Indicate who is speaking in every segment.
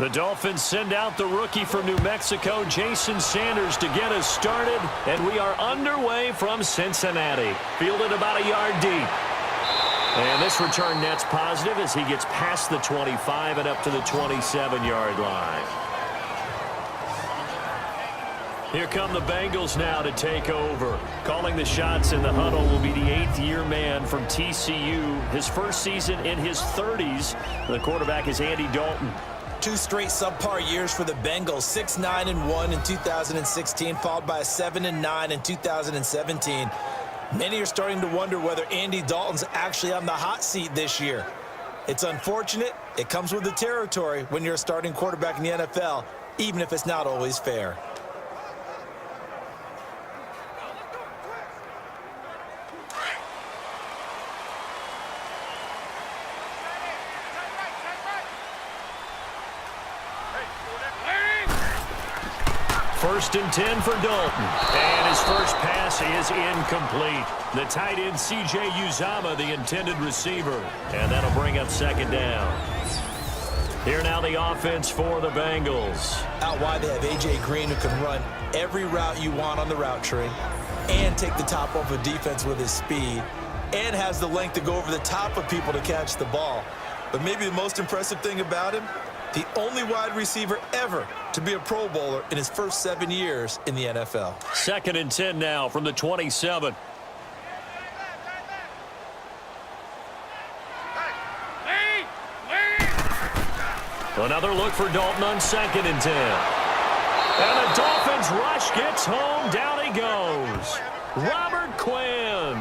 Speaker 1: The Dolphins send out the rookie from New Mexico, Jason Sanders, to get us started, and we are underway from Cincinnati. Fielded about a yard deep. And this return net's positive as he gets past the 25 and up to the 27-yard line. Here come the Bengals now to take over. Calling the shots in the huddle will be the 8th-year man from TCU. His first season in his 30s. The quarterback is Andy Dalton.
Speaker 2: 2 straight subpar years for the Bengals, 6-9-1 in 2016, followed by a 7-9 in 2017. Many are starting to wonder whether Andy Dalton's actually on the hot seat this year. It's unfortunate. It comes with the territory when you're a starting quarterback in the NFL, even if it's not always fair.
Speaker 1: First and 10 for Dalton. And his first pass is incomplete. The tight end, C.J. Uzomah, the intended receiver. And that'll bring up second down. Here now the offense for the Bengals.
Speaker 2: Out wide, they have A.J. Green, who can run every route you want on the route tree and take the top off of defense with his speed and has the length to go over the top of people to catch the ball. But maybe the most impressive thing about him, the only wide receiver ever to be a Pro Bowler in his first 7 years in the NFL.
Speaker 1: Second and 10 now from the 27. Another look for Dalton on second and 10. And the Dolphins rush gets home. Down he goes. Robert Quinn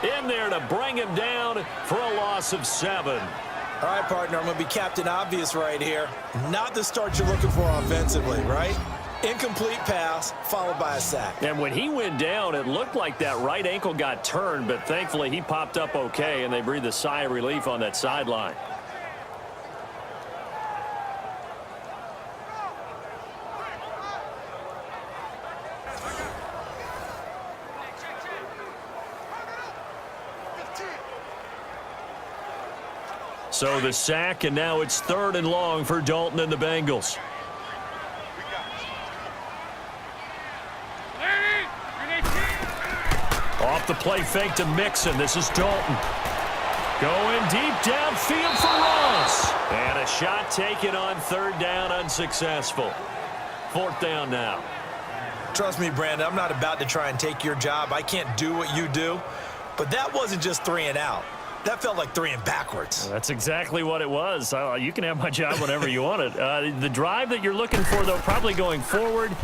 Speaker 1: in there to bring him down for a loss of 7.
Speaker 2: All right, partner, I'm going to be Captain Obvious right here. Not the start you're looking for offensively, right? Incomplete pass followed by a sack.
Speaker 1: And when he went down, it looked like that right ankle got turned, but thankfully he popped up okay, and they breathed a sigh of relief on that sideline. So the sack, and now it's 3rd and long for Dalton and the Bengals. Off the play fake to Mixon. This is Dalton. Going deep downfield for Ross. And a shot taken on 3rd down, unsuccessful. 4th down now.
Speaker 2: Trust me, Brandon, I'm not about to try and take your job. I can't do what you do. But that wasn't just 3 and out. That felt like 3 and backwards.
Speaker 1: That's exactly what it was. You can have my job whenever you want it. The drive that you're looking for, though, probably going forward.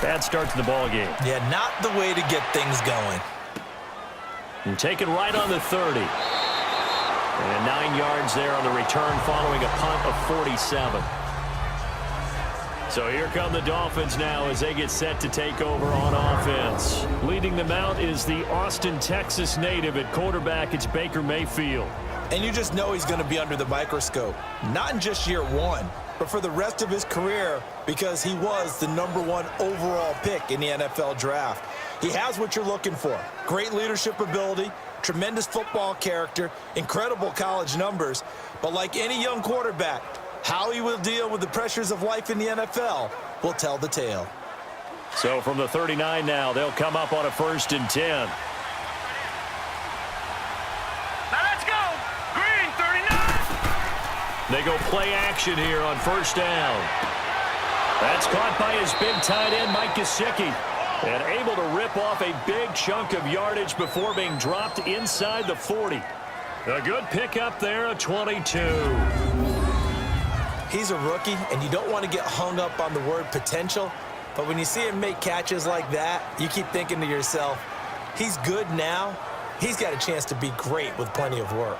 Speaker 1: Bad start to the ball game.
Speaker 2: Yeah, not the way to get things going.
Speaker 1: And taken right on the 30. And 9 yards there on the return following a punt of 47. So here come the Dolphins now as they get set to take over on offense. Leading them out is the Austin, Texas native at quarterback. It's Baker Mayfield.
Speaker 2: And you just know he's going to be under the microscope. Not in just year 1, but for the rest of his career, because he was the #1 overall pick in the NFL draft. He has what you're looking for. Great leadership ability, tremendous football character, incredible college numbers. But like any young quarterback, how he will deal with the pressures of life in the NFL will tell the tale.
Speaker 1: So from the 39 now, they'll come up on a 1st and 10.
Speaker 3: Now let's go. Green, 39.
Speaker 1: They go play action here on 1st down. That's caught by his big tight end, Mike Gesicki. And able to rip off a big chunk of yardage before being dropped inside the 40. A good pickup there, a 22.
Speaker 2: He's a rookie, and you don't want to get hung up on the word potential. But when you see him make catches like that, you keep thinking to yourself, he's good now. He's got a chance to be great with plenty of work.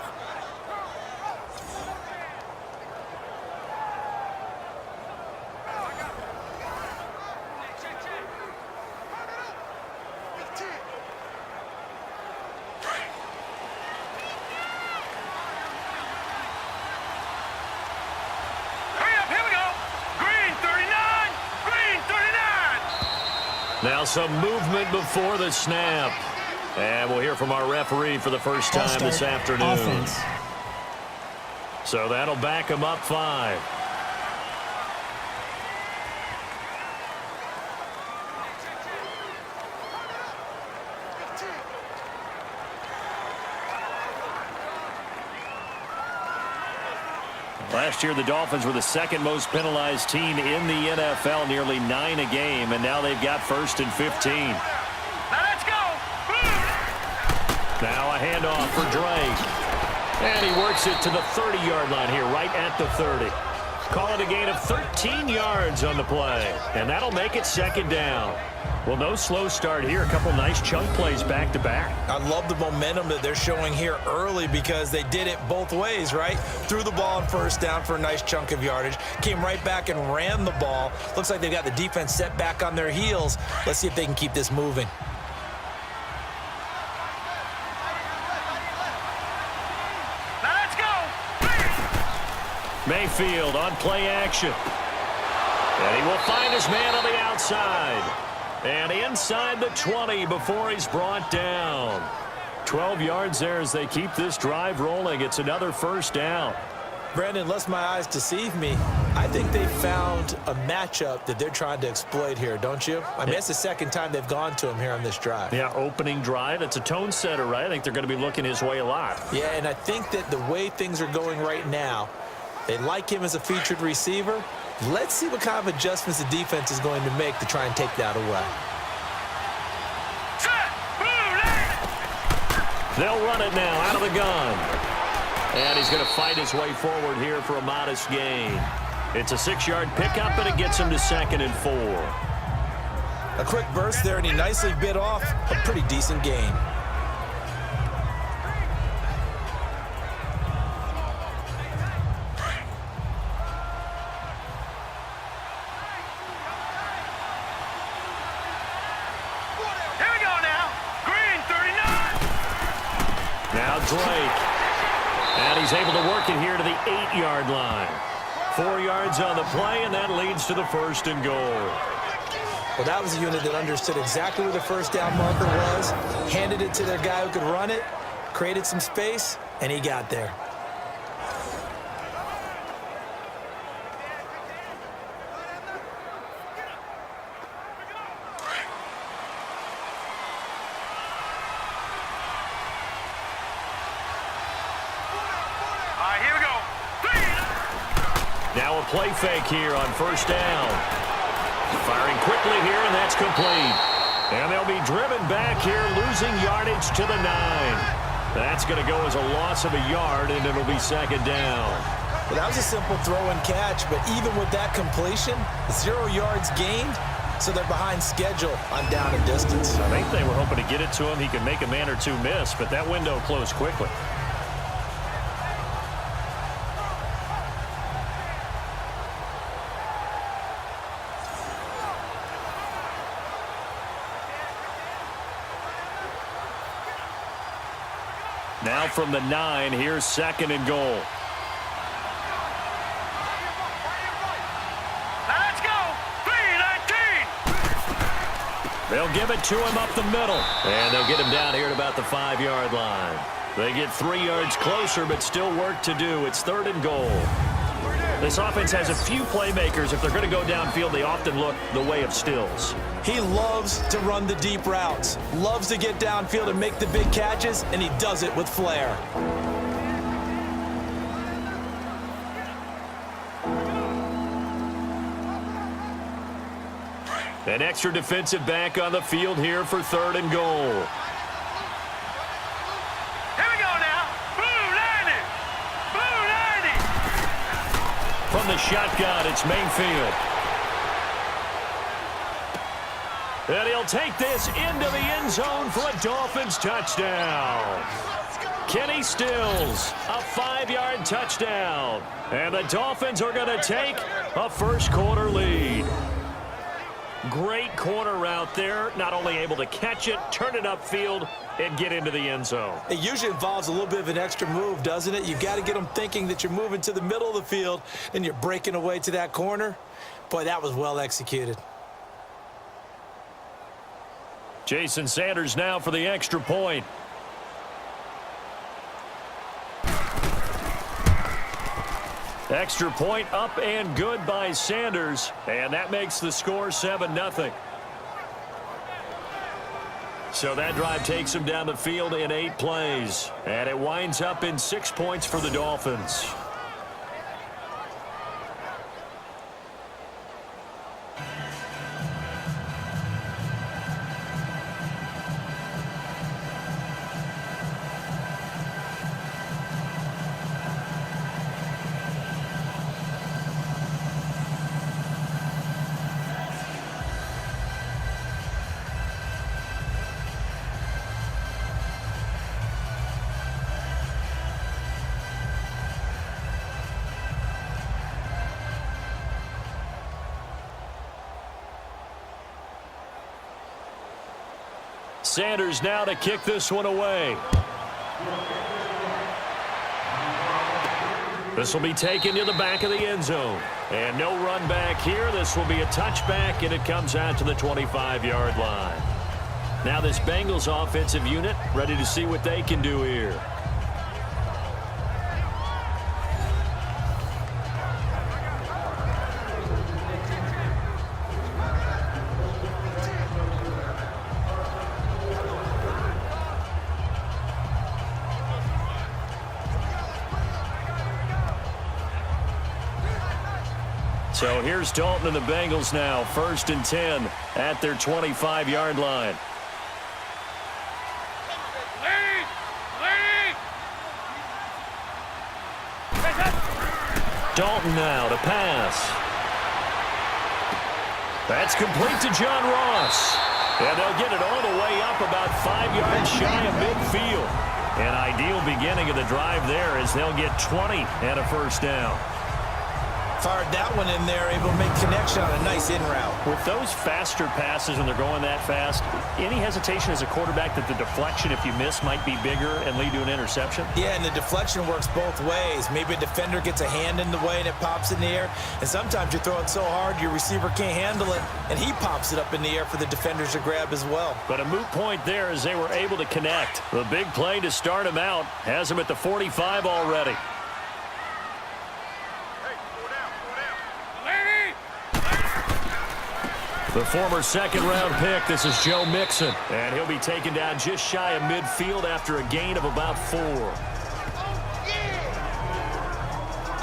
Speaker 1: Now some movement before the snap. And we'll hear from our referee for the first time this afternoon.
Speaker 4: Offense.
Speaker 1: So that'll back him up 5. Last year, the Dolphins were the second most penalized team in the NFL, nearly 9 a game, and now they've got 1st and 15.
Speaker 3: Now let's go.
Speaker 1: Now a handoff for Drake. And he works it to the 30-yard line here, right at the 30. Call it a gain of 13 yards on the play, and that'll make it 2nd down. Well, no slow start here. A couple nice chunk plays back-to-back.
Speaker 2: I love the momentum that they're showing here early because they did it both ways, right? Threw the ball on 1st down for a nice chunk of yardage. Came right back and ran the ball. Looks like they've got the defense set back on their heels. Let's see if they can keep this moving.
Speaker 3: Now let's go.
Speaker 1: Mayfield on play action. And he will find his man on the outside. And inside the 20 before he's brought down. 12 yards there as they keep this drive rolling. It's another 1st down.
Speaker 2: Brandon, unless my eyes deceive me, I think they found a matchup that they're trying to exploit here, don't you? I mean, it's the 2nd time they've gone to him here on this drive.
Speaker 1: Yeah, opening drive. It's a tone setter, right? I think they're going to be looking his way a lot.
Speaker 2: Yeah, and I think that the way things are going right now, they like him as a featured receiver. Let's see what kind of adjustments the defense is going to make to try and take that away.
Speaker 1: They'll run it now out of the gun. And he's going to fight his way forward here for a modest gain. It's a 6-yard pickup, and it gets him to 2nd and 4.
Speaker 2: A quick burst there, and he nicely bit off a pretty decent gain.
Speaker 1: Drake. And he's able to work it here to the 8-yard line. 4 yards on the play, and that leads to the 1st and goal.
Speaker 2: Well, that was a unit that understood exactly where the 1st down marker was, handed it to their guy who could run it, created some space, and he got there.
Speaker 1: Now a play fake here on 1st down. Firing quickly here, and that's complete. And they'll be driven back here, losing yardage to the 9. That's going to go as a loss of a yard, and it'll be 2nd down.
Speaker 2: Well, that was a simple throw and catch, but even with that completion, 0 yards gained, so they're behind schedule on down and distance.
Speaker 1: I think they were hoping to get it to him. He could make a man or two miss, but that window closed quickly. Now from the 9, here's 2nd and goal.
Speaker 3: Let's go. 3-19.
Speaker 1: They'll give it to him up the middle. And they'll get him down here at about the 5-yard line. They get 3 yards closer, but still work to do. It's 3rd and goal. This offense has a few playmakers. If they're going to go downfield, they often look the way of Stills.
Speaker 2: He loves to run the deep routes, loves to get downfield and make the big catches, and he does it with flair.
Speaker 1: An extra defensive back on the field here for 3rd and goal.
Speaker 3: Here we go now. Blue 90. Blue 90.
Speaker 1: From the shotgun, it's Mayfield. And he'll take this into the end zone for a Dolphins touchdown. Kenny Stills, a 5-yard touchdown. And the Dolphins are going to take a first-quarter lead. Great corner route there. Not only able to catch it, turn it upfield, and get into the end zone.
Speaker 2: It usually involves a little bit of an extra move, doesn't it? You've got to get them thinking that you're moving to the middle of the field, and you're breaking away to that corner. Boy, that was well executed.
Speaker 1: Jason Sanders now for the extra point. Extra point up and good by Sanders. And that makes the score 7-0. So that drive takes him down the field in 8 plays. And it winds up in 6 points for the Dolphins. Sanders now to kick this one away. This will be taken to the back of the end zone. And no run back here. This will be a touchback, and it comes out to the 25-yard line. Now this Bengals offensive unit ready to see what they can do here. So here's Dalton and the Bengals now, 1st and 10 at their 25-yard line. Dalton now to pass. That's complete to John Ross. And they'll get it all the way up about 5 yards shy of midfield. An ideal beginning of the drive there as they'll get 20 and a first down.
Speaker 2: Fired that one in there, able to make connection on a nice in route.
Speaker 1: With those faster passes when they're going that fast, any hesitation as a quarterback that the deflection, if you miss, might be bigger and lead to an interception?
Speaker 2: Yeah, and the deflection works both ways. Maybe a defender gets a hand in the way and it pops in the air. And sometimes you throw it so hard your receiver can't handle it, and he pops it up in the air for the defenders to grab as well.
Speaker 1: But a moot point there as they were able to connect. The big play to start him out has him at the 45 already. The former second-round pick, this is Joe Mixon. And he'll be taken down just shy of midfield after a gain of about 4.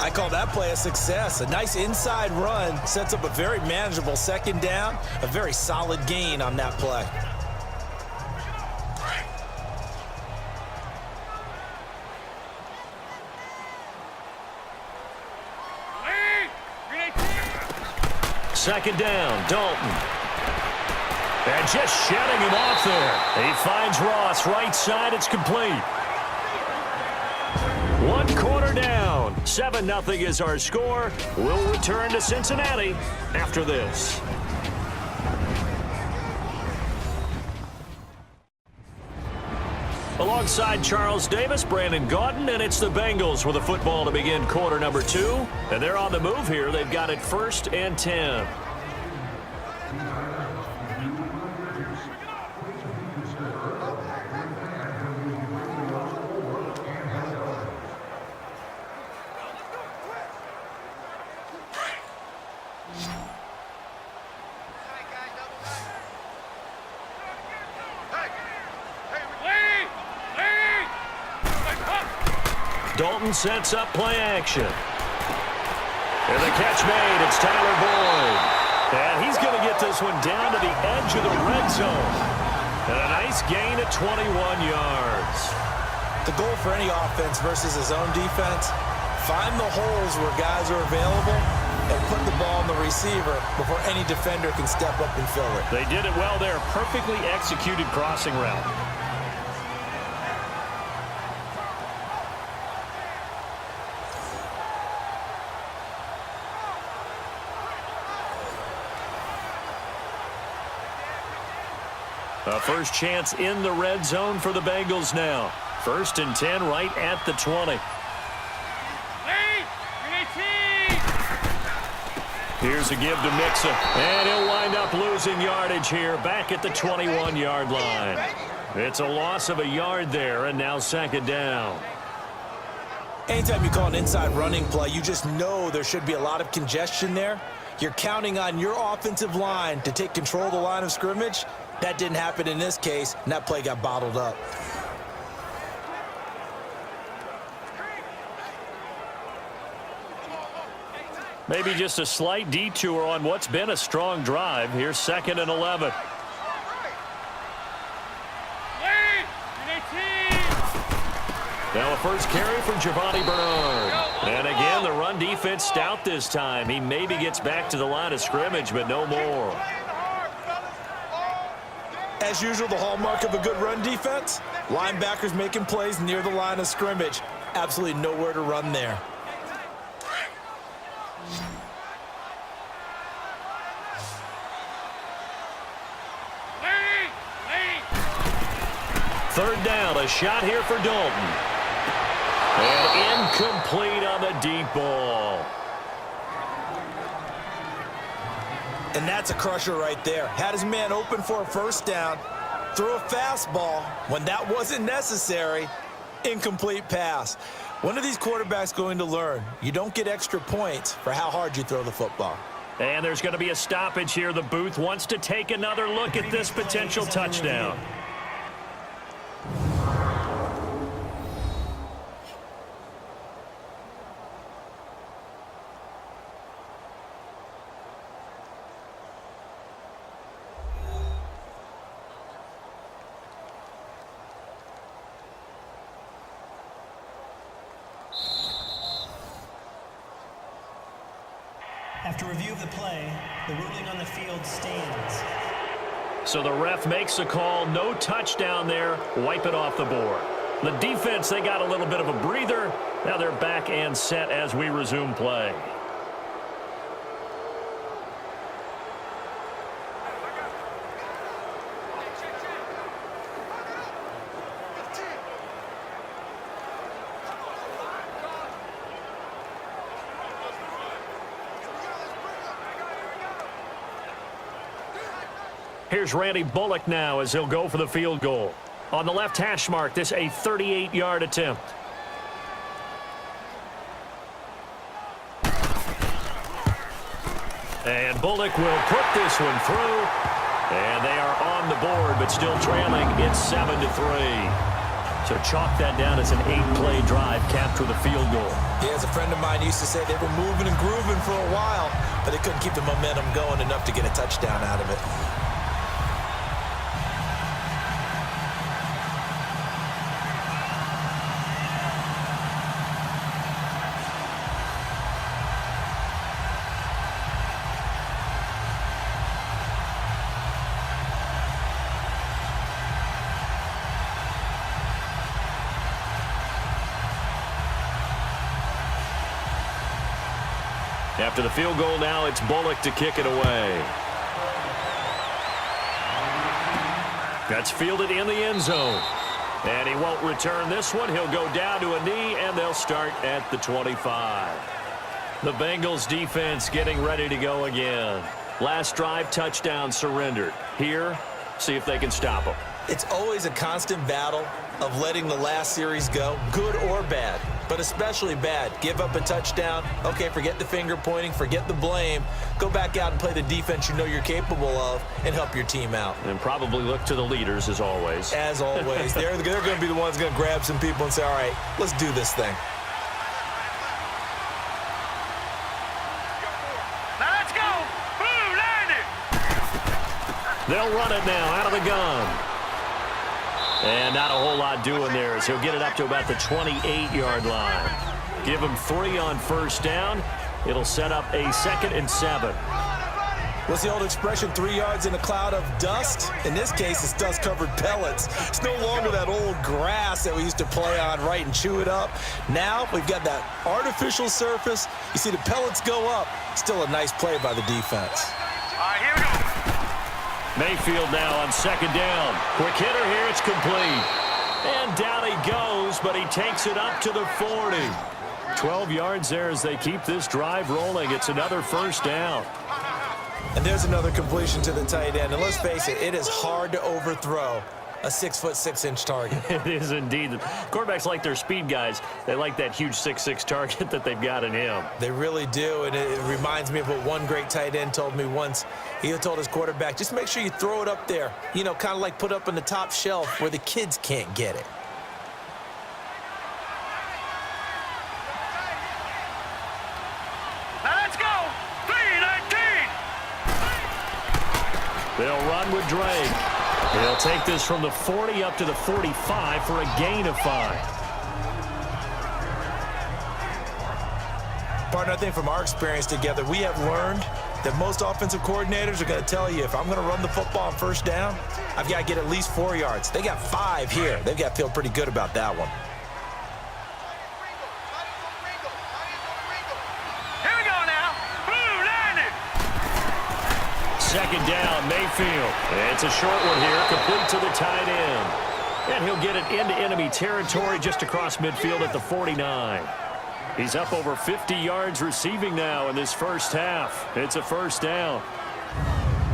Speaker 2: I call that play a success. A nice inside run sets up a very manageable second down. A very solid gain on that play.
Speaker 1: Second down, Dalton. And just shutting him off there. He finds Ross right side. It's complete. 1 quarter down. 7-0 is our score. We'll return to Cincinnati after this. Alongside Charles Davis, Brandon Gaudin, and it's the Bengals with a football to begin quarter number 2. And they're on the move here. They've got it 1st and 10. Dalton sets up play action. And the catch made. It's Tyler Boyd. And he's going to get this one down to the edge of the red zone. And a nice gain of 21 yards.
Speaker 2: The goal for any offense versus his own defense, find the holes where guys are available and put the ball in the receiver before any defender can step up and fill it.
Speaker 1: They did it well there. Perfectly executed crossing route. A first chance in the red zone for the Bengals now. 1st and 10 right at the 20. Here's a give to Mixon. And he'll wind up losing yardage here back at the 21-yard line. It's a loss of a yard there, and now 2nd down.
Speaker 2: Anytime you call an inside running play, you just know there should be a lot of congestion there. You're counting on your offensive line to take control of the line of scrimmage. That didn't happen in this case, and that play got bottled up.
Speaker 1: Maybe just a slight detour on what's been a strong drive. Here's 2nd and 11. Now a first carry from Giovanni Bernard. And again, the run defense stout this time. He maybe gets back to the line of scrimmage, but no more.
Speaker 2: As usual, the hallmark of a good run defense, linebackers making plays near the line of scrimmage. Absolutely nowhere to run there.
Speaker 1: third down, a shot here for Dalton. And incomplete on the deep ball.
Speaker 2: And that's a crusher right there. Had his man open for a first down, threw a fastball when that wasn't necessary. Incomplete pass. When are these quarterbacks going to learn? You don't get extra points for how hard you throw the football.
Speaker 1: And there's going to be a stoppage here. The booth wants to take another look at this potential touchdown.
Speaker 4: After review of the play, the ruling on the field stands.
Speaker 1: So the ref makes a call, no touchdown there, wipe it off the board. The defense, they got a little bit of a breather. Now they're back and set as we resume play. Here's Randy Bullock now as he'll go for the field goal. On the left hash mark, this a 38-yard attempt. And Bullock will put this one through. And they are on the board, but still trailing. It's 7-3. So chalk that down as an 8-play drive, capture the field goal.
Speaker 2: Yeah, as a friend of mine used to say, they were moving and grooving for a while, but they couldn't keep the momentum going enough to get a touchdown out of it.
Speaker 1: After the field goal now, it's Bullock to kick it away. That's fielded in the end zone. And he won't return this one. He'll go down to a knee, and they'll start at the 25. The Bengals defense getting ready to go again. Last drive, touchdown surrendered. Here, see if they can stop them.
Speaker 2: It's always a constant battle of letting the last series go, good or bad, but especially bad. Give up a touchdown. Okay, forget the finger pointing, forget the blame. Go back out and play the defense you know you're capable of and help your team out.
Speaker 1: And probably look to the leaders as always.
Speaker 2: As always. They're going to be the ones going to grab some people and say, all right, let's do this thing.
Speaker 3: Now let's go. Boom, landed.
Speaker 1: They'll run it now out of the gun. And not a whole lot doing there as he'll get it up to about the 28-yard line. Give him 3 on first down. It'll set up a 2nd and 7.
Speaker 2: What's the old expression, 3 yards in a cloud of dust? In this case, it's dust-covered pellets. It's no longer that old grass that we used to play on, right, and chew it up. Now we've got that artificial surface. You see the pellets go up. Still a nice play by the defense.
Speaker 3: All right, here we go.
Speaker 1: Mayfield now on 2nd down. Quick hitter here, it's complete. And down he goes, but he takes it up to the 40. 12 yards there as they keep this drive rolling. It's another first down.
Speaker 2: And there's another completion to the tight end. And let's face it, it is hard to overthrow a 6'6" target.
Speaker 1: It is indeed. Quarterbacks like their speed guys. They like that huge 6'6" target that they've got in him.
Speaker 2: They really do, and it reminds me of what one great tight end told me once. He told his quarterback, just make sure you throw it up there, you know, kind of like put up on the top shelf where the kids can't get it.
Speaker 3: Now let's go. 3-19.
Speaker 1: They'll run with Drake. He'll take this from the 40 up to the 45 for a gain of 5.
Speaker 2: Partner, I think from our experience together, we have learned that most offensive coordinators are going to tell you, if I'm going to run the football on first down, I've got to get at least 4 yards. They got 5 here. They've got to feel pretty good about that one.
Speaker 3: Here we go now. Boom, landed.
Speaker 1: 2nd down, Mayfield. It's a short one here, complete to the tight end. that, he'll get it into enemy territory just across midfield at the 49. He's up over 50 yards receiving now in this first half. It's a first down.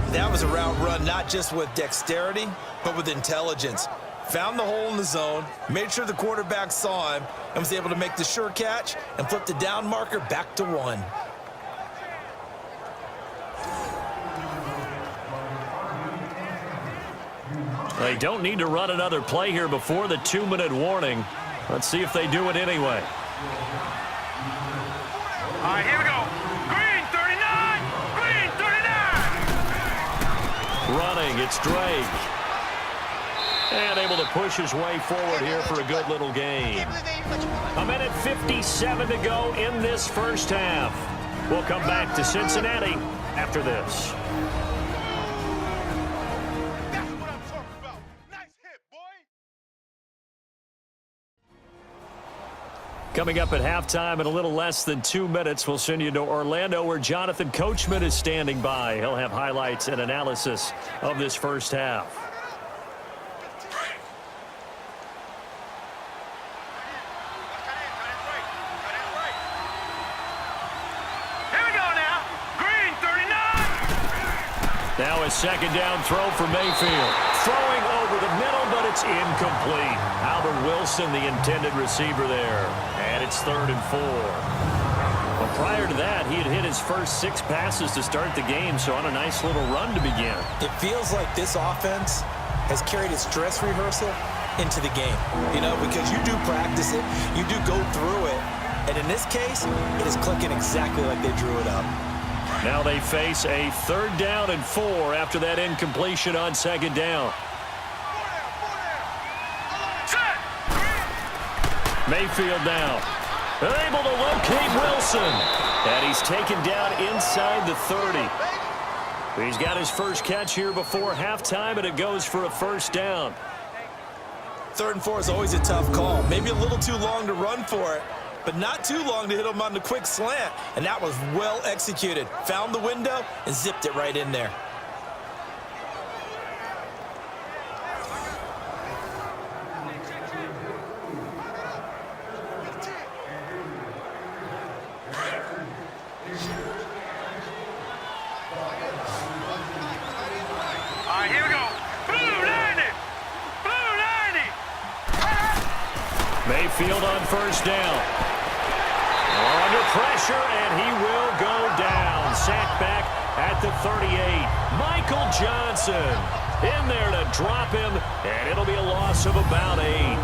Speaker 2: That was a route run not just with dexterity, but with intelligence. Found the hole in the zone, made sure the quarterback saw him, and was able to make the sure catch and flip the down marker back to 1.
Speaker 1: They don't need to run another play here before the 2-minute warning. Let's see if they do it anyway.
Speaker 3: All right, here we go. Green 39. Green 39.
Speaker 1: Running, it's Drake. And able to push his way forward here for a good little gain. 1:57 to go in this first half. We'll come back to Cincinnati after this.
Speaker 3: That's what I'm talking about. Nice hit, boy.
Speaker 1: Coming up at halftime in a little less than 2 minutes, we'll send you to Orlando where Jonathan Coachman is standing by. He'll have highlights and analysis of this first half. Now a second down throw for Mayfield. Throwing over the middle, but it's incomplete. Albert Wilson, the intended receiver there. And it's 3rd and 4. Well, prior to that, he had hit his first 6 passes to start the game, so on a nice little run to begin.
Speaker 2: It feels like this offense has carried its dress rehearsal into the game. You know, because you do practice it, you do go through it, and in this case, it is clicking exactly like they drew it up.
Speaker 1: Now they face a 3rd down and 4 after that incompletion on 2nd down. Mayfield now. Able to locate Wilson. And he's taken down inside the 30. He's got his first catch here before halftime, and it goes for a first down.
Speaker 2: 3rd and 4 is always a tough call. Maybe a little too long to run for it, but not too long to hit him on the quick slant. And that was well executed. Found the window and zipped it right in there.
Speaker 3: All right, here we go. Blue 90. Blue 90.
Speaker 1: Mayfield on first down. Under pressure, and he will go down. Sacked back at the 38. Michael Johnson in there to drop him, and it'll be a loss of about 8.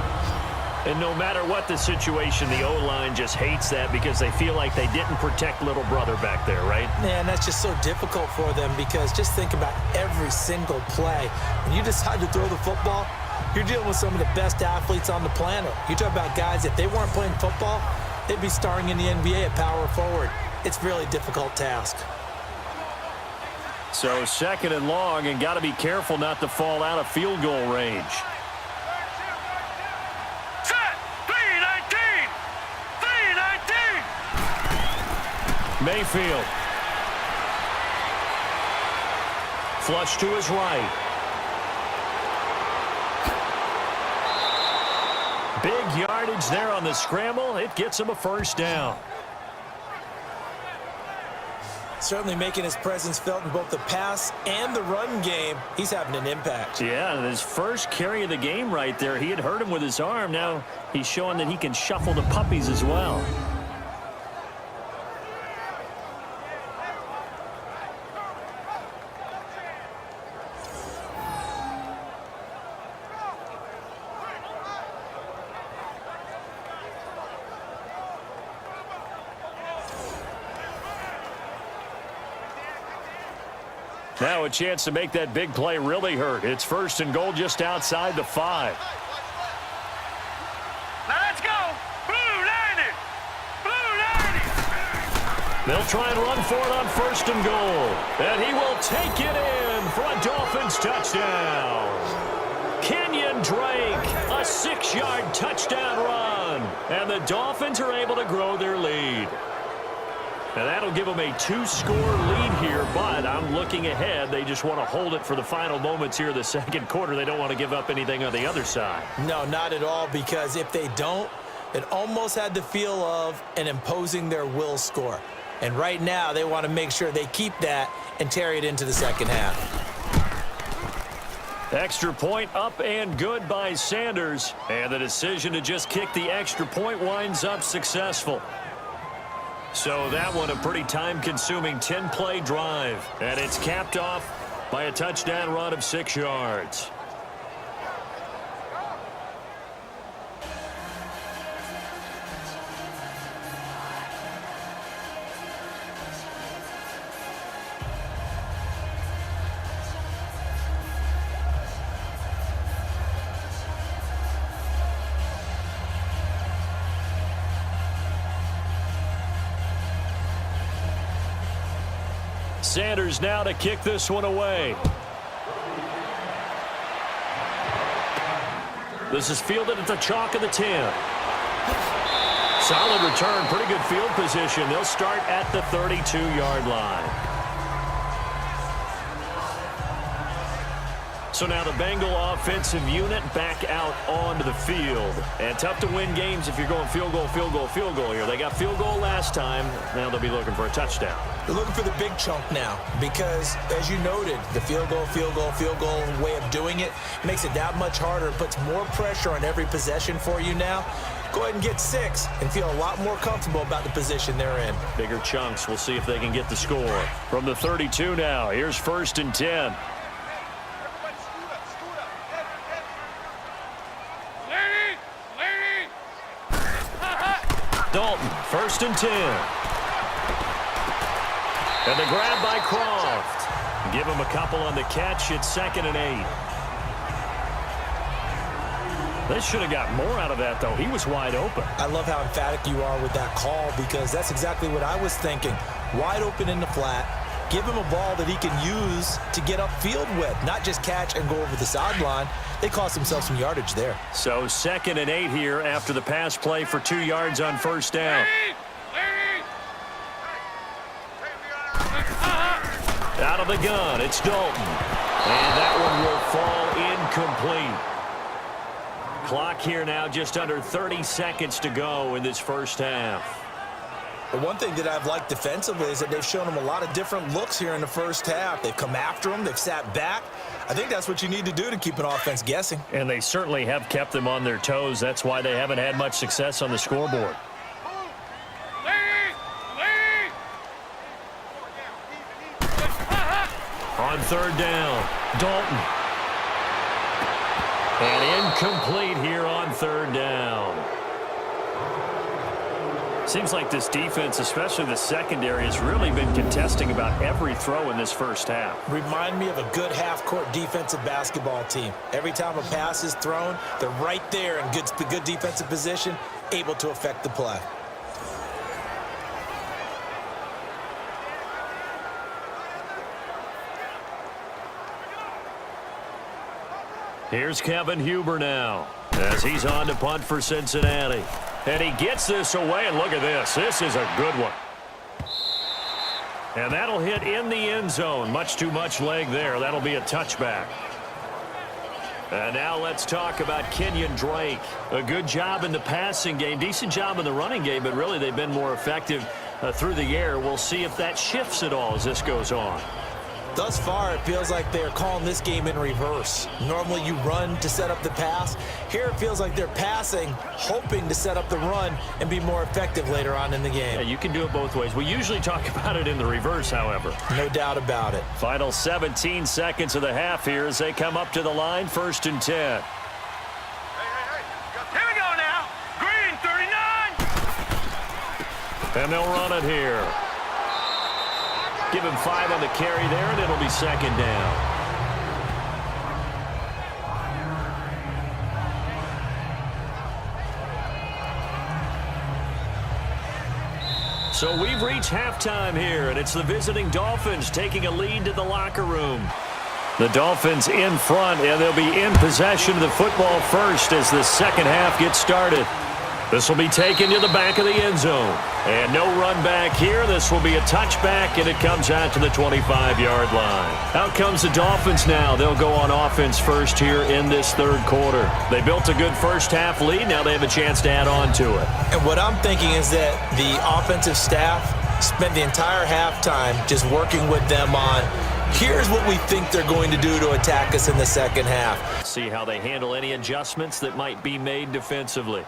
Speaker 1: And no matter what the situation, the O-line just hates that because they feel like they didn't protect little brother back there, right?
Speaker 2: Man, that's just so difficult for them because just think about every single play. When you decide to throw the football, you're dealing with some of the best athletes on the planet. You talk about guys, if they weren't playing football, they'd be starring in the NBA at power forward. It's a really difficult task.
Speaker 1: So 2nd and long, and got to be careful not to fall out of field goal range.
Speaker 3: Set. 319. 319.
Speaker 1: Mayfield. Flush to his right. Big yardage there on the scramble. It gets him a first down.
Speaker 2: Certainly making his presence felt in both the pass and the run game. He's having an impact.
Speaker 1: Yeah, his first carry of the game right there. He had hurt him with his arm. Now he's showing that he can shuffle the puppies as well. Now a chance to make that big play really hurt. It's 1st and goal just outside the 5.
Speaker 3: Now let's go. Blue 90. Blue 90.
Speaker 1: They'll try and run for it on 1st and goal. And he will take it in for a Dolphins touchdown. Kenyon Drake, a 6-yard touchdown run. And the Dolphins are able to grow their lead. And that'll give them a 2-score lead here, but I'm looking ahead. They just want to hold it for the final moments here of the second quarter. They don't want to give up anything on the other side.
Speaker 2: No, not at all, because if they don't, it almost had the feel of an imposing their will score. And right now, they want to make sure they keep that and carry it into the second half.
Speaker 1: Extra point up and good by Sanders. And the decision to just kick the extra point winds up successful. So that one a pretty time-consuming 10-play drive. And it's capped off by a touchdown run of 6 yards. Sanders now to kick this one away. This is fielded at the chalk of the 10. Solid return, pretty good field position. They'll start at the 32-yard line. So now the Bengal offensive unit back out onto the field. And tough to win games if you're going field goal, field goal, field goal here. They got field goal last time. Now they'll be looking for a touchdown.
Speaker 2: They're looking for the big chunk now because, as you noted, the field goal way of doing it makes it that much harder. It puts more pressure on every possession for you now. Go ahead and get 6 and feel a lot more comfortable about the position they're in.
Speaker 1: Bigger chunks. We'll see if they can get the score. From the 32 now, here's 1st and 10. Dalton, 1st and 10. And the grab by Croft. Give him a couple on the catch. It's 2nd and 8. They should have got more out of that, though. He was wide open.
Speaker 2: I love how emphatic you are with that call because that's exactly what I was thinking. Wide open in the flat. Give him a ball that he can use to get upfield with, not just catch and go over the sideline. They cost themselves some yardage there.
Speaker 1: So 2nd and 8 here after the pass play for 2 yards on 1st down. Out of the gun, it's Dalton. And that one will fall incomplete. Clock here now just under 30 seconds to go in this first half.
Speaker 2: But one thing that I've liked defensively is that they've shown them a lot of different looks here in the first half. They've come after them. They've sat back. I think that's what you need to do to keep an offense guessing.
Speaker 1: And they certainly have kept them on their toes. That's why they haven't had much success on the scoreboard. On 3rd down, Dalton. And incomplete here on 3rd down. Seems like this defense, especially the secondary, has really been contesting about every throw in this first half.
Speaker 2: Remind me of a good half-court defensive basketball team. Every time a pass is thrown, they're right there in good defensive position, able to affect the play.
Speaker 1: Here's Kevin Huber now as he's on to punt for Cincinnati. And he gets this away, and look at this. This is a good one. And that'll hit in the end zone. Much too much leg there. That'll be a touchback. And now let's talk about Kenyon Drake. A good job in the passing game. Decent job in the running game, but really they've been more effective through the air. We'll see if that shifts at all as this goes on.
Speaker 2: Thus far, it feels like they're calling this game in reverse. Normally, you run to set up the pass. Here, it feels like they're passing, hoping to set up the run and be more effective later on in the game.
Speaker 1: Yeah, you can do it both ways. We usually talk about it in the reverse, however.
Speaker 2: No doubt about it.
Speaker 1: Final 17 seconds of the half here as they come up to the line, 1st and 10.
Speaker 3: Here we go now. Green, 39.
Speaker 1: And they'll run it here. Give him 5 on the carry there, and it'll be 2nd down. So we've reached halftime here, and it's the visiting Dolphins taking a lead to the locker room. The Dolphins in front, and they'll be in possession of the football first as the second half gets started. This will be taken to the back of the end zone. And no run back here. This will be a touchback, and it comes out to the 25-yard line. Out comes the Dolphins now. They'll go on offense first here in this third quarter. They built a good first-half lead. Now they have a chance to add on to it.
Speaker 2: And what I'm thinking is that the offensive staff spent the entire halftime just working with them on, here's what we think they're going to do to attack us in the second half.
Speaker 1: See how they handle any adjustments that might be made defensively.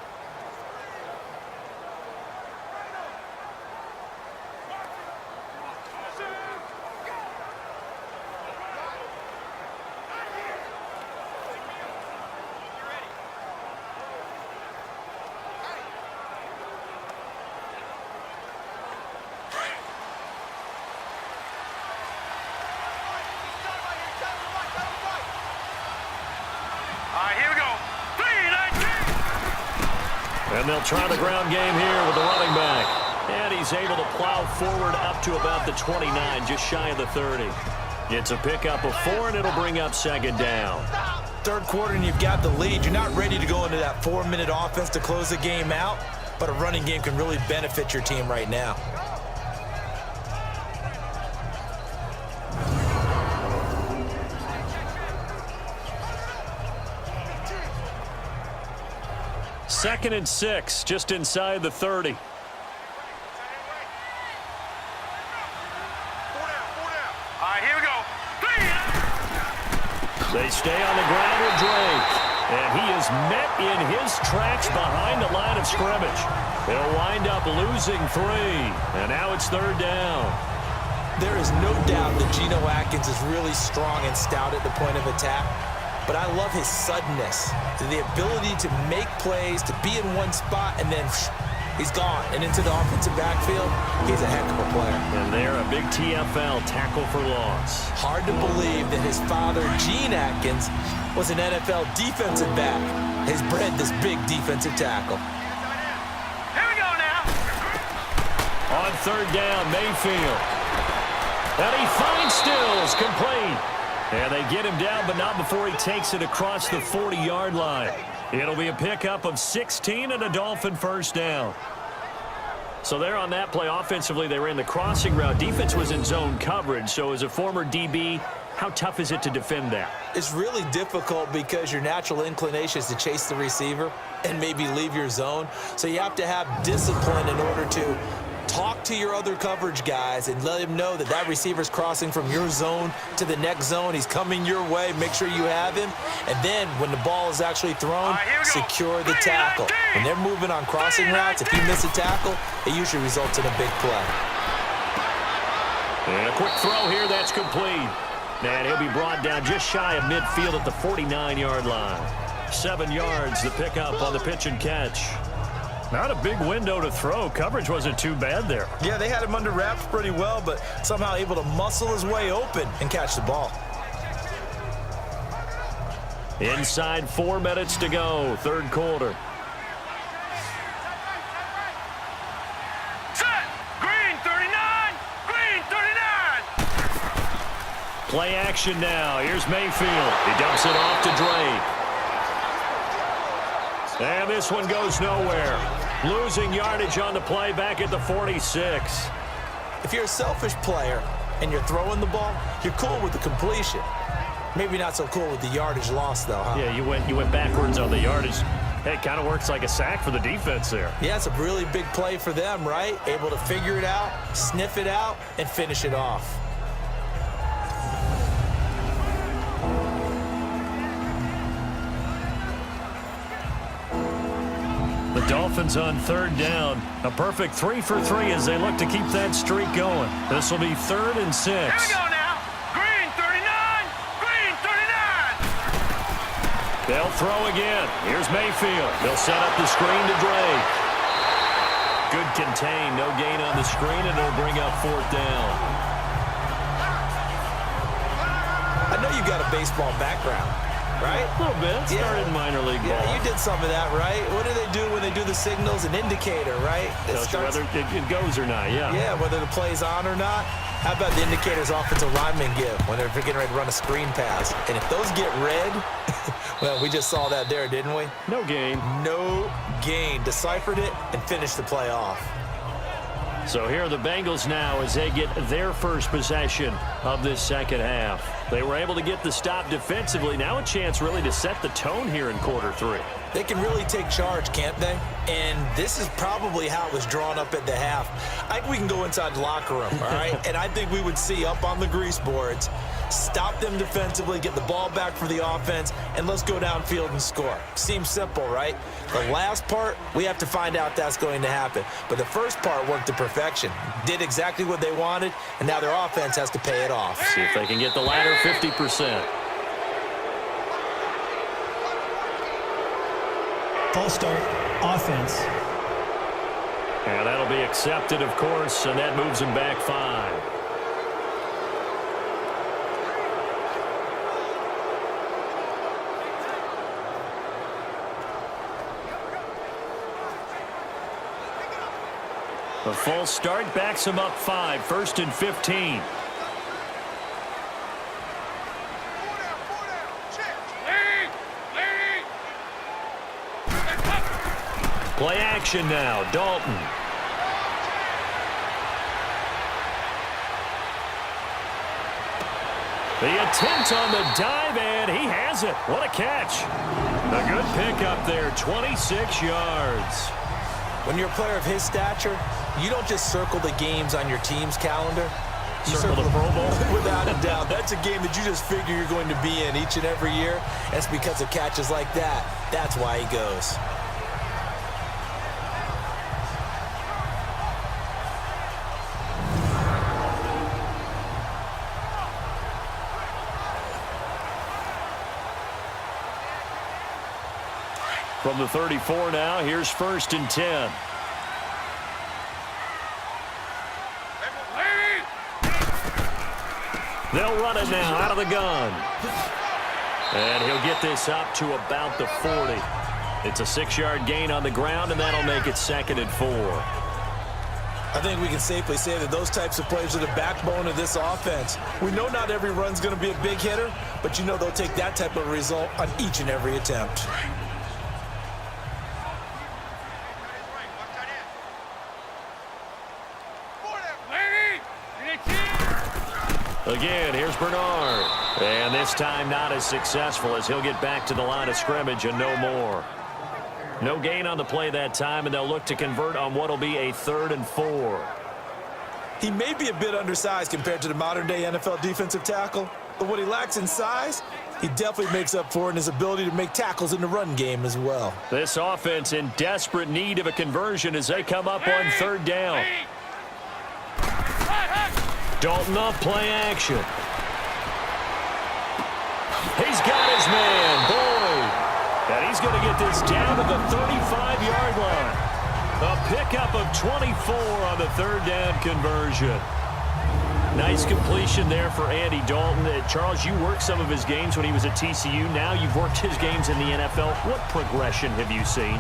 Speaker 1: And they'll try the ground game here with the running back. And he's able to plow forward up to about the 29, just shy of the 30. It's a pickup of 4, and it'll bring up second down.
Speaker 2: Third quarter, and you've got the lead. You're not ready to go into that 4-minute offense to close the game out, but a running game can really benefit your team right now.
Speaker 1: Second and 6, just inside the 30.
Speaker 3: Here we go.
Speaker 1: They stay on the ground with Drake. And he is met in his tracks behind the line of scrimmage. They'll wind up losing 3. And now it's third down.
Speaker 2: There is no doubt that Geno Atkins is really strong and stout at the point of attack. But I love his suddenness, the ability to make plays, to be in one spot, and then he's gone. And into the offensive backfield, he's a heck of a player.
Speaker 1: And they're a big TFL, tackle for loss.
Speaker 2: Hard to believe that his father, Gene Atkins, was an NFL defensive back. Has bred this big defensive tackle.
Speaker 3: Here we go now.
Speaker 1: On third down, Mayfield. And he finds Stills, complete. And they get him down, but not before he takes it across the 40-yard line. It'll be a pickup of 16 and a Dolphin first down. So there on that play, offensively, they ran the crossing route. Defense was in zone coverage, so as a former DB, how tough is it to defend that?
Speaker 2: It's really difficult because your natural inclination is to chase the receiver and maybe leave your zone. So you have to have discipline in order to talk to your other coverage guys and let him know that that receiver's crossing from your zone to the next zone. He's coming your way. Make sure you have him. And then when the ball is actually thrown, secure the tackle. When they're moving on crossing routes, if you miss a tackle, it usually results in a big play.
Speaker 1: And a quick throw here. That's complete. And he'll be brought down just shy of midfield at the 49-yard line. 7 yards, the pickup on the pitch and catch. Not a big window to throw. Coverage wasn't too bad there.
Speaker 2: Yeah, they had him under wraps pretty well, but somehow able to muscle his way open and catch the ball.
Speaker 1: Inside 4 minutes to go, third quarter.
Speaker 3: Set. Green 39. Green 39.
Speaker 1: Play action now. Here's Mayfield. He dumps it off to Drake. And this one goes nowhere. Losing yardage on the play back at the 46.
Speaker 2: If you're a selfish player and you're throwing the ball, you're cool with the completion. Maybe not so cool with the yardage loss, though, huh?
Speaker 1: Yeah, you went backwards on the yardage. Hey, it kind of works like a sack for the defense there.
Speaker 2: Yeah, it's a really big play for them, right? Able to figure it out, sniff it out, and finish it off.
Speaker 1: The Dolphins on third down. A perfect 3 for 3 as they look to keep that streak going. This will be 3rd and 6.
Speaker 3: Here we go now. Green 39. Green 39.
Speaker 1: They'll throw again. Here's Mayfield. They'll set up the screen to Drake. Good contain. No gain on the screen, and it'll bring up 4th down.
Speaker 2: I know you got a baseball background, right?
Speaker 1: A little bit. Started in minor league ball.
Speaker 2: Yeah, you did some of that, right? What do they do when they do the signals? An indicator, right?
Speaker 1: Tells you whether it goes or not, yeah.
Speaker 2: Yeah, whether the play's on or not. How about the indicators offensive linemen give when they're getting ready to run a screen pass? And if those get red, Well, we just saw that there, didn't we?
Speaker 1: No gain.
Speaker 2: No gain. Deciphered it and finished the play off.
Speaker 1: So here are the Bengals now as they get their first possession of this second half. They were able to get the stop defensively. Now a chance really to set the tone here in quarter 3.
Speaker 2: They can really take charge, can't they? And this is probably how it was drawn up at the half. I think we can go inside the locker room, all right? And I think we would see up on the grease boards, stop them defensively, get the ball back for the offense, and let's go downfield and score. Seems simple, right? The last part, we have to find out that's going to happen. But the first part worked to perfection. Did exactly what they wanted, and now their offense has to pay it off.
Speaker 1: See if they can get the latter 50%.
Speaker 4: False start, offense.
Speaker 1: And that'll be accepted, of course, and that moves him back 5. The false start backs him up 5, 1st and 15. Play action now, Dalton. The attempt on the dive, and he has it. What a catch. A good pickup there, 26 yards.
Speaker 2: When you're a player of his stature, you don't just circle the games on your team's calendar. You
Speaker 1: Circle the Pro Bowl?
Speaker 2: Without a doubt. That's a game that you just figure you're going to be in each and every year. And it's because of catches like that. That's why he goes.
Speaker 1: From the 34 now, here's 1st and 10. They'll run it now out of the gun. And he'll get this up to about the 40. It's a 6-yard gain on the ground, and that'll make it 2nd and 4.
Speaker 2: I think we can safely say that those types of plays are the backbone of this offense. We know not every run's going to be a big hitter, but you know they'll take that type of result on each and every attempt.
Speaker 1: Again, here's Bernard. And this time not as successful as he'll get back to the line of scrimmage and no more. No gain on the play that time, and they'll look to convert on what will be a 3rd and 4.
Speaker 2: He may be a bit undersized compared to the modern-day NFL defensive tackle, but what he lacks in size, he definitely makes up for in his ability to make tackles in the run game as well.
Speaker 1: This offense in desperate need of a conversion as they come up on 3rd down. Dalton up, play action. He's got his man, Boyd. And he's going to get this down to the 35-yard line. A pickup of 24 on the 3rd down conversion. Nice completion there for Andy Dalton. Charles, you worked some of his games when he was at TCU. Now you've worked his games in the NFL. What progression have you seen?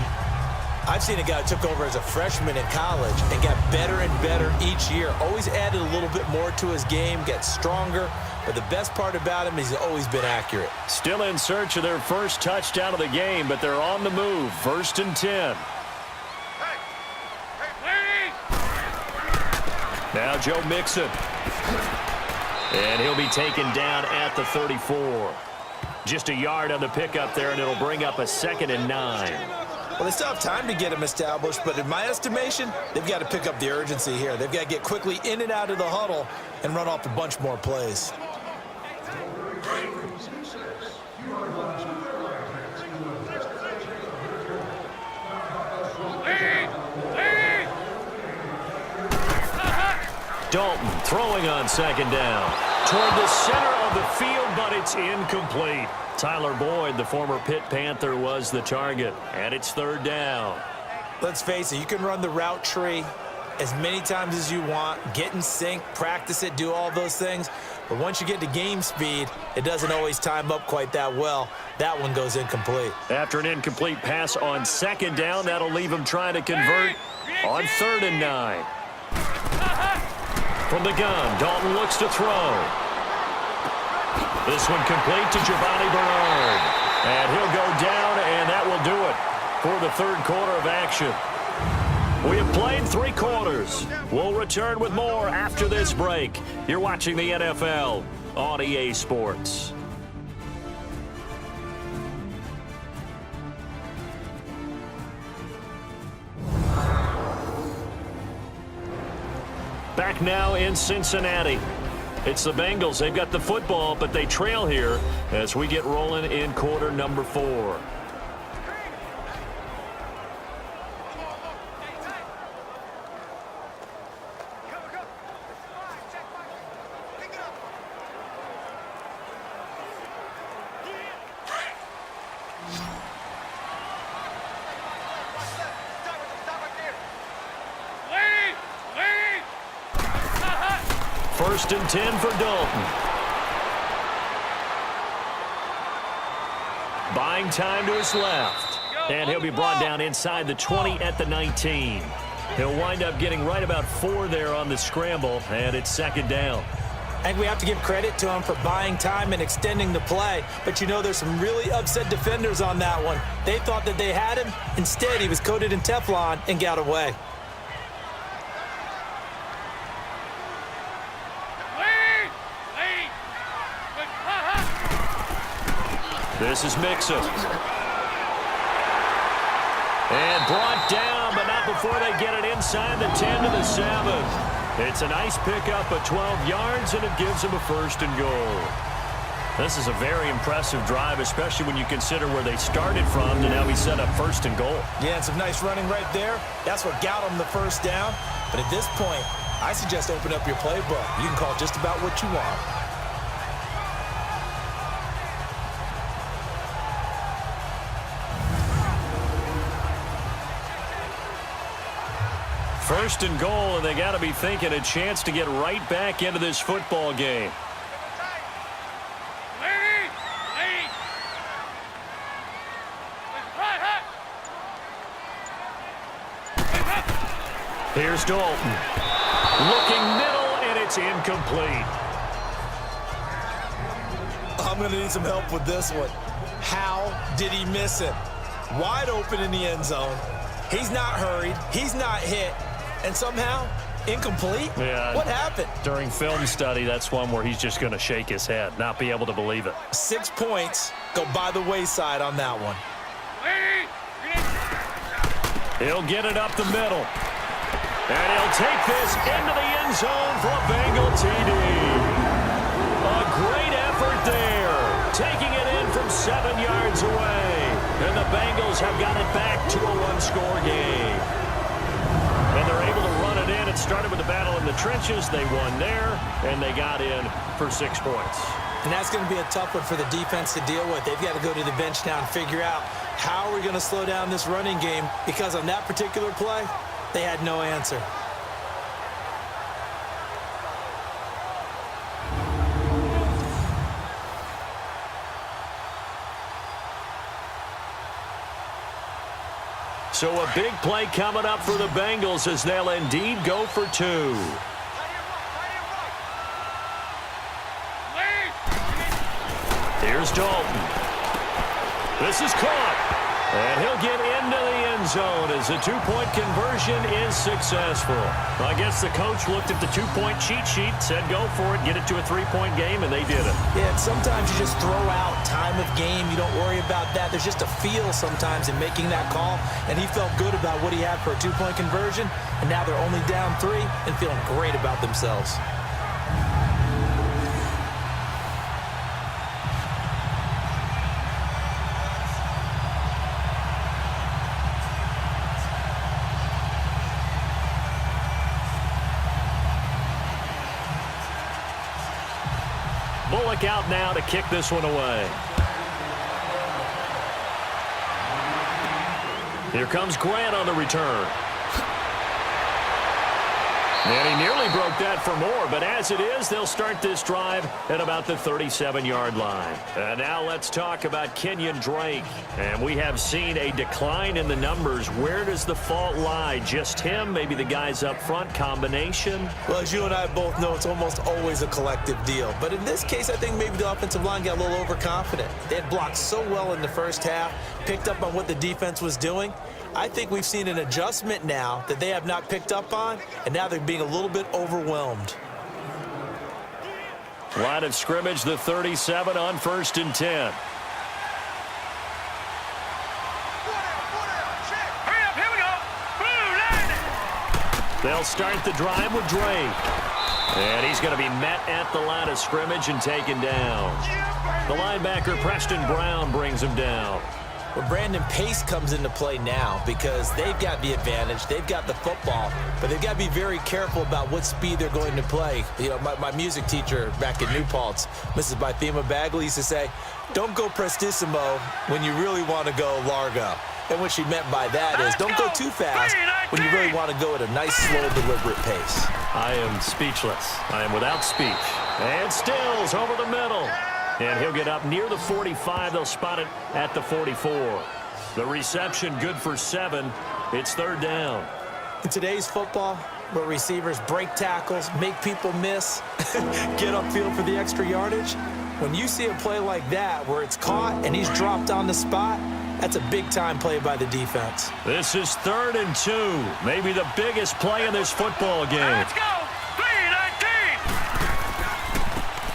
Speaker 2: I've seen a guy who took over as a freshman in college and got better and better each year. Always added a little bit more to his game, got stronger. But the best part about him is he's always been accurate.
Speaker 1: Still in search of their first touchdown of the game, but they're on the move. 1st and 10. Now Joe Mixon. And he'll be taken down at the 34. Just a yard on the pickup there, and it'll bring up a 2nd and 9.
Speaker 2: Well, they still have time to get him established, but in my estimation, they've got to pick up the urgency here. They've got to get quickly in and out of the huddle and run off a bunch more plays.
Speaker 1: Dalton throwing on 2nd down. Toward the center of the field, but it's incomplete. Tyler Boyd, the former Pitt Panther, was the target, and it's 3rd down.
Speaker 2: Let's face it, you can run the route tree as many times as you want, get in sync, practice it, do all those things. But once you get to game speed, it doesn't always time up quite that well. That one goes incomplete.
Speaker 1: After an incomplete pass on 2nd down, that'll leave him trying to convert on 3rd and 9. From the gun, Dalton looks to throw. This one complete to Giovanni Bernard. And he'll go down, and that will do it for the third quarter of action. We have played 3 quarters. We'll return with more after this break. You're watching the NFL on EA Sports. Back now in Cincinnati. It's the Bengals. They've got the football, but they trail here as we get rolling in quarter number 4. First and 10 for Dalton. Buying time to his left. And he'll be brought down inside the 20 at the 19. He'll wind up getting right about 4 there on the scramble, and it's second down.
Speaker 2: I think we have to give credit to him for buying time and extending the play. But, you know, there's some really upset defenders on that one. They thought that they had him. Instead, he was coated in Teflon and got away.
Speaker 1: This is Mixon. And brought down, but not before they get it inside the 10 to the 7. It's a nice pickup of 12 yards, and it gives them a first and goal. This is a very impressive drive, especially when you consider where they started from to now be set up first and goal.
Speaker 2: Yeah, and some nice running right there. That's what got them the first down. But at this point, I suggest open up your playbook. You can call just about what you want.
Speaker 1: First and goal, and they got to be thinking a chance to get right back into this football game. Here's Dalton. Looking middle, and it's incomplete.
Speaker 2: I'm going to need some help with this one. How did he miss it? Wide open in the end zone. He's not hurried. He's not hit. And somehow, incomplete?
Speaker 1: Yeah.
Speaker 2: What happened?
Speaker 1: During film study, that's one where he's just going to shake his head, not be able to believe it.
Speaker 2: 6 points go by the wayside on that one.
Speaker 1: He'll get it up the middle. And he'll take this into the end zone for a Bengal TD. A great effort there. Taking it in from 7 yards away. And the Bengals have got it back to a 1-score game. And they're able to run it in. It started with the battle in the trenches. They won there, and they got in for 6 points.
Speaker 2: And that's going to be a tough one for the defense to deal with. They've got to go to the bench now and figure out how are we going to slow down this running game, because on that particular play, they had no answer.
Speaker 1: So a big play coming up for the Bengals as they'll indeed go for 2. Here's Dalton. This is caught. And he'll get into the end zone as the 2-point conversion is successful. I guess the coach looked at the 2-point cheat sheet, said go for it, get it to a 3-point game, and they did it.
Speaker 2: Yeah, and sometimes you just throw out time of game. You don't worry about that. There's just a feel sometimes in making that call, and he felt good about what he had for a 2-point conversion, and now they're only down 3 and feeling great about themselves.
Speaker 1: Bullock out now to kick this one away. Here comes Grant on the return. And he nearly broke that for more, but as it is, they'll start this drive at about the 37-yard line. And now let's talk about Kenyon Drake. And we have seen a decline in the numbers. Where does the fault lie? Just him? Maybe the guys up front? Combination?
Speaker 2: Well, as you and I both know, it's almost always a collective deal. But in this case, I think maybe the offensive line got a little overconfident. They had blocked so well in the first half, picked up on what the defense was doing. I think we've seen an adjustment now that they have not picked up on, and now they're being a little bit overwhelmed.
Speaker 1: Line of scrimmage, the 37 on 1st and 10.
Speaker 3: Hurry up, here we go. Blue 90.
Speaker 1: They'll start the drive with Drake. And he's going to be met at the line of scrimmage and taken down. The linebacker, Preston Brown, brings him down.
Speaker 2: Well, Brandon Pace comes into play now because they've got the advantage. They've got the football, but they've got to be very careful about what speed they're going to play. You know, my music teacher back in New Paltz, Mrs. Bythema Bagley, used to say, don't go prestissimo when you really want to go largo. And what she meant by that is don't go too fast when you really want to go at a nice, slow, deliberate pace.
Speaker 1: I am speechless. I am without speech. And Stills over the middle. And he'll get up near the 45. They'll spot it at the 44. The reception good for 7. It's 3rd down.
Speaker 2: In today's football, where receivers break tackles, make people miss, get upfield for the extra yardage, when you see a play like that where it's caught and he's dropped on the spot, that's a big-time play by the defense.
Speaker 1: This is 3rd and 2. Maybe the biggest play in this football game.
Speaker 3: Let's go. 3-19.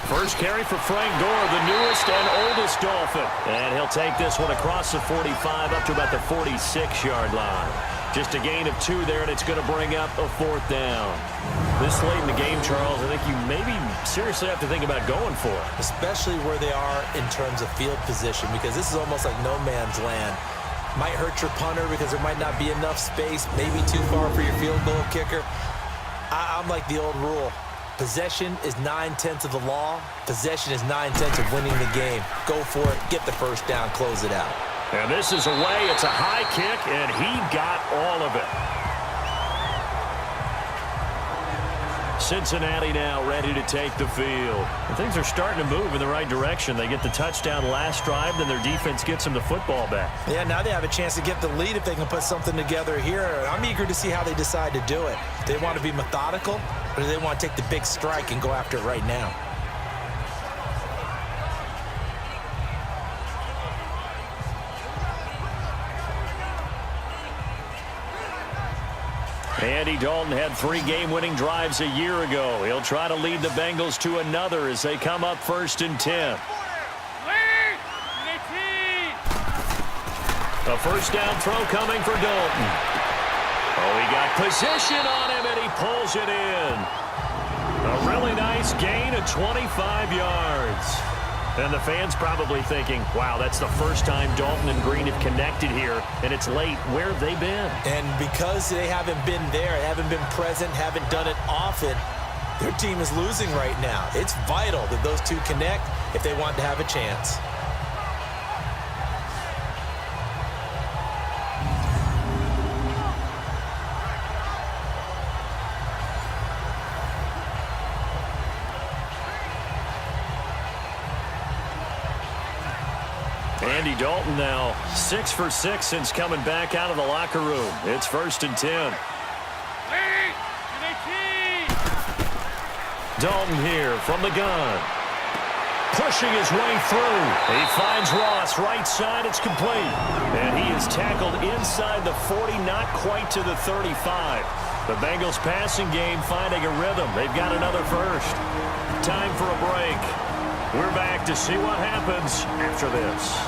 Speaker 1: First carry for Frank Gore, the newest and oldest Dolphin. And he'll take this one across the 45 up to about the 46-yard line. Just a gain of 2 there, and it's going to bring up a 4th down. This late in the game, Charles, I think you maybe seriously have to think about going for it.
Speaker 2: Especially where they are in terms of field position, because this is almost like no man's land. Might hurt your punter because there might not be enough space, maybe too far for your field goal kicker. I'm like the old rule. Possession is 9/10 of the law. Possession is 9/10 of winning the game. Go for it. Get the first down. Close it out.
Speaker 1: And this is away. It's a high kick, and he got all of it. Cincinnati now ready to take the field. And things are starting to move in the right direction. They get the touchdown last drive, then their defense gets them the football back.
Speaker 2: Yeah, now they have a chance to get the lead if they can put something together here. I'm eager to see how they decide to do it. Do they want to be methodical, or do they want to take the big strike and go after it right now?
Speaker 1: Andy Dalton had 3 game-winning drives a year ago. He'll try to lead the Bengals to another as they come up 1st and 10. A first down throw coming for Dalton. Oh, he got position on him, and he pulls it in. A really nice gain of 25 yards. And the fans probably thinking, wow, that's the first time Dalton and Green have connected here, and it's late. Where have they been?
Speaker 2: And because they haven't been there, haven't been present, haven't done it often, their team is losing right now. It's vital that those two connect if they want to have a chance.
Speaker 1: Andy Dalton now 6 for 6 since coming back out of the locker room. It's 1st and 10. Dalton here from the gun. Pushing his way through. He finds Ross right side. It's complete. And he is tackled inside the 40, not quite to the 35. The Bengals passing game finding a rhythm. They've got another first. Time for a break. We're back to see what happens after this.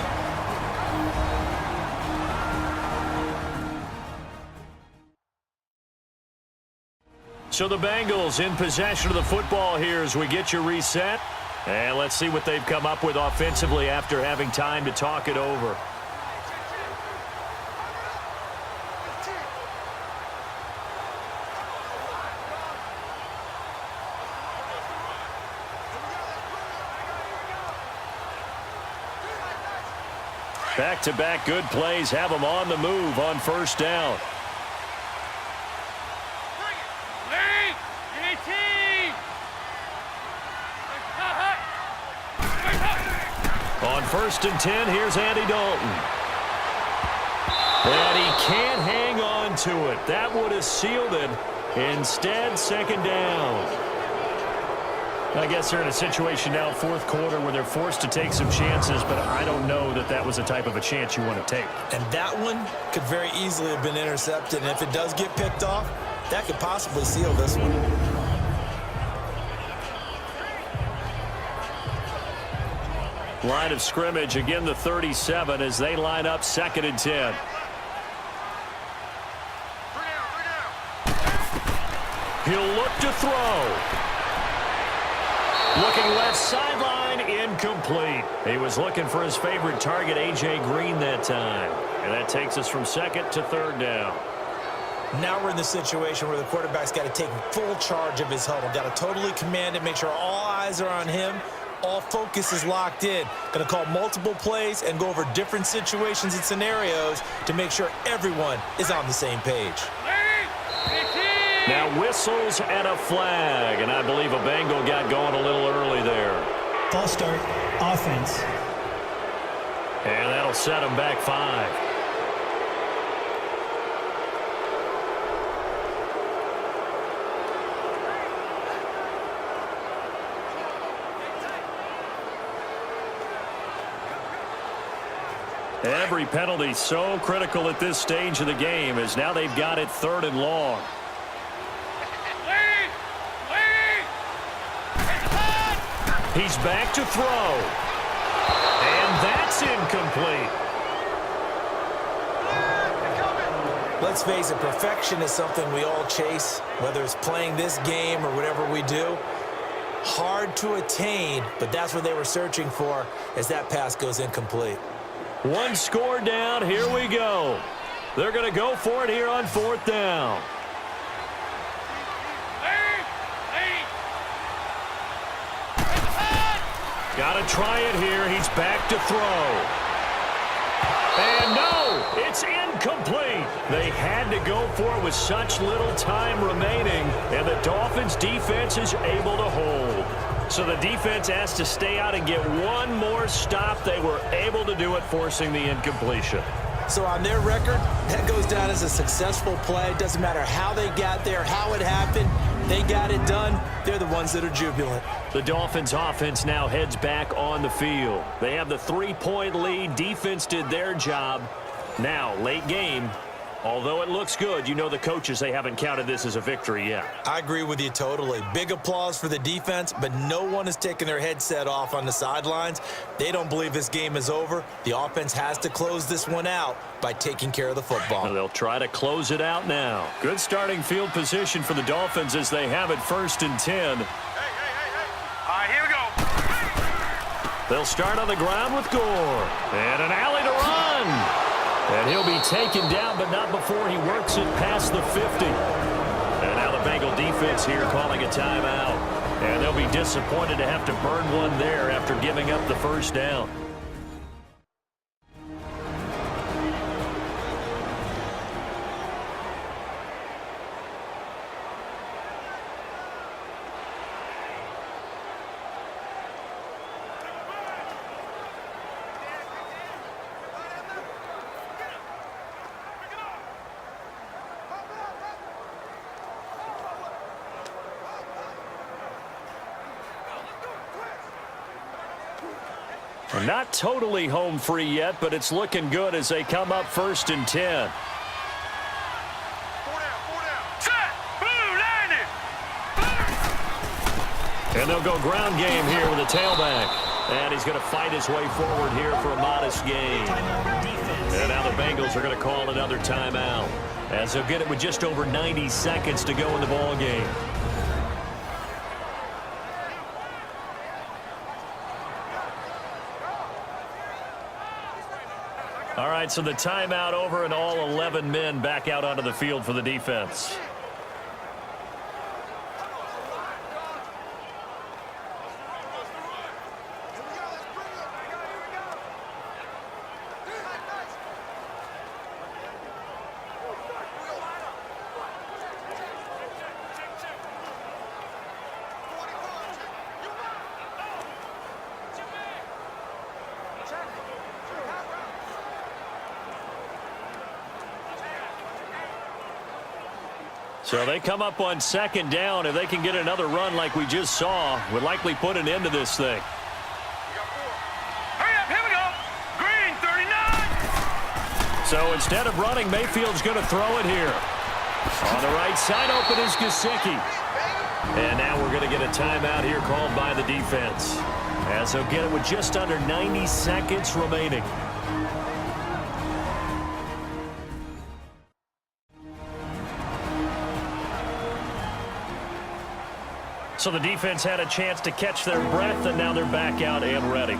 Speaker 1: So the Bengals in possession of the football here as we get you reset. And let's see what they've come up with offensively after having time to talk it over. Back-to-back good plays have them on the move on first down. first and 10. Here's Andy Dalton. And he can't hang on to it. That would have sealed it. Instead, second down. I guess they're in a situation now, fourth quarter, where they're forced to take some chances, but I don't know that that was the type of a chance you want to take.
Speaker 2: And that one could very easily have been intercepted. And if it does get picked off, that could possibly seal this one.
Speaker 1: Line of scrimmage, again the 37 as they line up second and 10. He'll look to throw. Looking left sideline, incomplete. He was looking for his favorite target, A.J. Green, that time. And that takes us from second to third down.
Speaker 2: Now we're in the situation where the quarterback's got to take full charge of his huddle. Got to totally command it, make sure all eyes are on him. All focus is locked in. Going to call multiple plays and go over different situations and scenarios to make sure everyone is on the same page.
Speaker 1: Now whistles and a flag, and I believe a Bengal got going a little early there.
Speaker 4: False start, offense.
Speaker 1: And that'll set him back 5. Every penalty so critical at this stage of the game, as now they've got it third and long. He's back to throw. And that's incomplete.
Speaker 2: Let's face it, perfection is something we all chase, whether it's playing this game or whatever we do. Hard to attain, but that's what they were searching for as that pass goes incomplete.
Speaker 1: One score down. Here we go. They're going to go for it here on fourth down. Got to try it here. He's back to throw. And no, it's incomplete. They had to go for it with such little time remaining, and the Dolphins defense is able to hold. So the defense has to stay out and get one more stop. They were able to do it, forcing the incompletion.
Speaker 2: So on their record, that goes down as a successful play. Doesn't matter how they got there, how it happened. They got it done. They're the ones that are jubilant.
Speaker 1: The Dolphins offense now heads back on the field. They have the 3-point lead. Defense did their job. Now, late game, although it looks good, you know the coaches, they haven't counted this as a victory yet.
Speaker 2: I agree with you totally. Big applause for the defense, but no one is taking their headset off on the sidelines. They don't believe this game is over. The offense has to close this one out by taking care of the football.
Speaker 1: They'll try to close it out now. Good starting field position for the Dolphins as they have it first and 10.
Speaker 3: All right, here we go.
Speaker 1: They'll start on the ground with Gore. And an alley to run. And he'll be taken down, but not before he works it past the 50. And now the Bengal defense here calling a timeout. And they'll be disappointed to have to burn one there after giving up the first down. Not totally home free yet, but it's looking good as they come up first and 10.
Speaker 3: 4 down. Set. Blue, landing.
Speaker 1: And they'll go ground game here with a tailback. And he's going to fight his way forward here for a modest gain. And now the Bengals are going to call another timeout, as they'll get it with just over 90 seconds to go in the ball game. All right, so the timeout over and all 11 men back out onto the field for the defense. So they come up on second down. If they can get another run like we just saw, would likely put an end to this thing.
Speaker 3: Hurry up, here we go. Green, 39.
Speaker 1: So instead of running, Mayfield's going to throw it here. On the right side, open is Gesicki. And now we're going to get a timeout here called by the defense, as they'll get it with just under 90 seconds remaining. So the defense had a chance to catch their breath, and now they're back out and ready.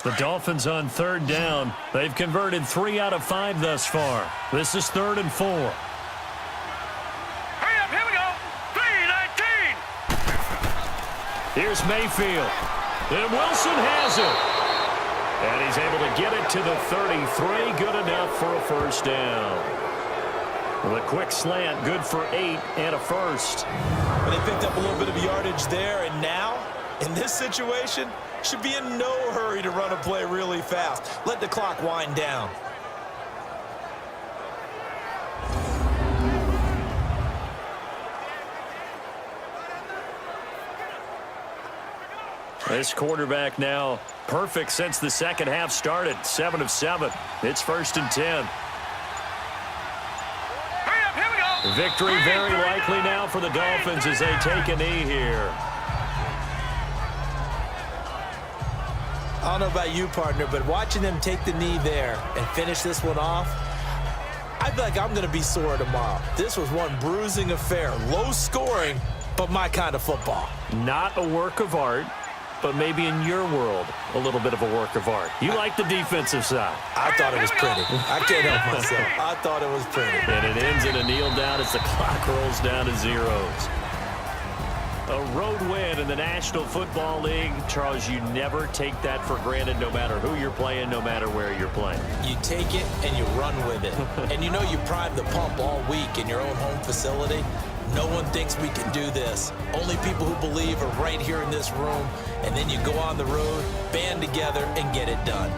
Speaker 1: The Dolphins on third down. They've converted 3 out of 5 thus far. This is 3rd and 4.
Speaker 3: Hurry up, here we go. 3-19.
Speaker 1: Here's Mayfield. And Wilson has it. And he's able to get it to the 33. Good enough for a first down. With a quick slant, good for 8 and a first.
Speaker 2: They picked up a little bit of yardage there, and now, in this situation, should be in no hurry to run a play really fast. Let the clock wind down.
Speaker 1: This quarterback now perfect since the second half started. 7 of 7. It's 1st and 10.
Speaker 3: Hurry up, here we go.
Speaker 1: Victory very likely now for the Dolphins as they take a knee here.
Speaker 2: I don't know about you, partner, but watching them take the knee there and finish this one off, I feel like I'm going to be sore tomorrow. This was one bruising affair. Low scoring, but my kind of football.
Speaker 1: Not a work of art, but maybe in your world, a little bit of a work of art. You like the defensive side.
Speaker 2: I thought it was pretty. I can't help myself. I thought it was pretty.
Speaker 1: And it ends in a kneel down as the clock rolls down to zeros. A road win in the National Football League. Charles, you never take that for granted no matter who you're playing, no matter where you're playing.
Speaker 2: You take it and you run with it. And you know you primed the pump all week in your own home facility. No one thinks we can do this. Only people who believe are right here in this room. And then you go on the road, band together, and get it done.